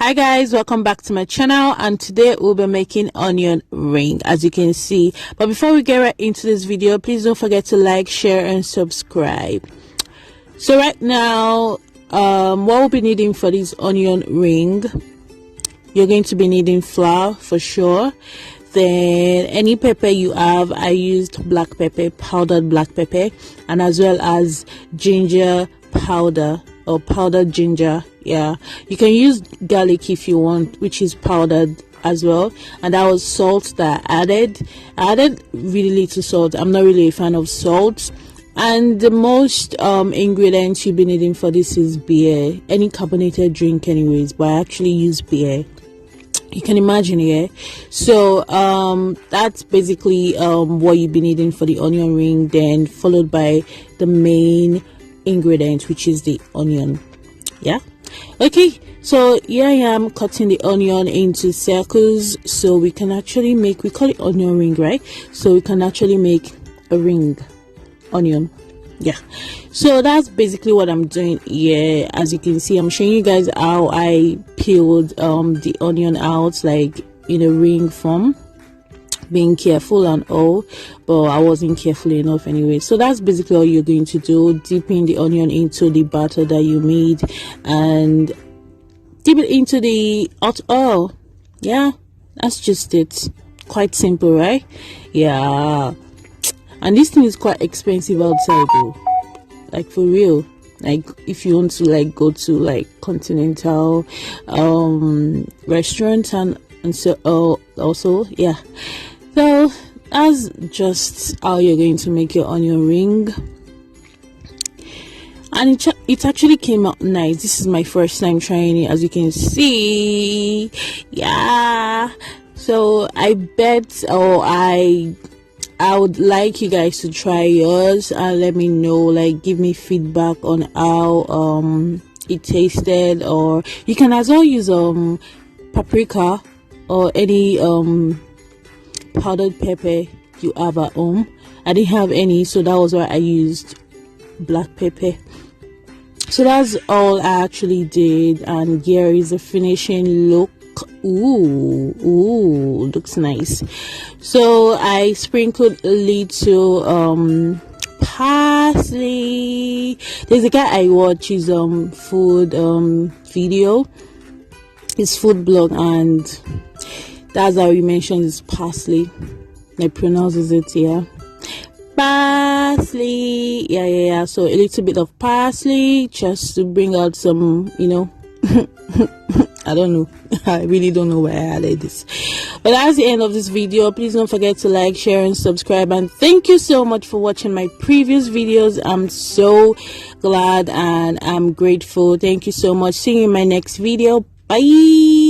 Hi guys, welcome back to my channel, and today we'll be making onion ring, as you can see. But before we get right into this video, please don't forget to like, share and subscribe. So right now, what we'll be needing for this onion ring, you're going to be needing flour for sure. Then any pepper you have, I used black pepper, powdered black pepper, and as well as ginger powder or powdered ginger. Yeah, you can use garlic if you want, which is powdered as well. And that was salt that I added really little salt. I'm not really a fan of salt. And the most ingredients you'll be needing for this is beer, any carbonated drink anyways, but I actually use beer. You can imagine, yeah. So that's basically what you'll be needing for the onion ring, then followed by the main ingredient, which is the onion. Yeah, okay, so here I am cutting the onion into circles so we can actually make, we call it onion ring, right? So we can actually make a ring onion. Yeah, so that's basically what I'm doing here. As you can see, I'm showing you guys how I peeled the onion out, like in a ring form, being careful and all, but I wasn't careful enough anyway. So that's basically all you're going to do, dipping the onion into the batter that you made and dip it into the hot oil. Yeah, that's just it. Quite simple, right? Yeah. And this thing is quite expensive outside though, like for real. Like if you want to like go to like continental restaurants and so also, yeah. So that's just how you're going to make your onion ring, and it actually came out nice. This is my first time trying it, as you can see. Yeah, so I bet, or I would like you guys to try yours and let me know, like give me feedback on how it tasted. Or you can as well use paprika or any powdered pepper you have at home. I didn't have any, so that was why I used black pepper. So that's all I actually did, and here is the finishing look. Ooh, looks nice. So I sprinkled a little parsley. There's a guy I watch his food video, his food blog, and that's how he mentions his parsley. I pronounces it here, parsley. Yeah. So a little bit of parsley just to bring out some, you know. I don't know. I really don't know why I added this. But that's the end of this video. Please don't forget to like, share and subscribe, and thank you so much for watching my previous videos. I'm so glad and I'm grateful. Thank you so much. See you in my next video. Bye.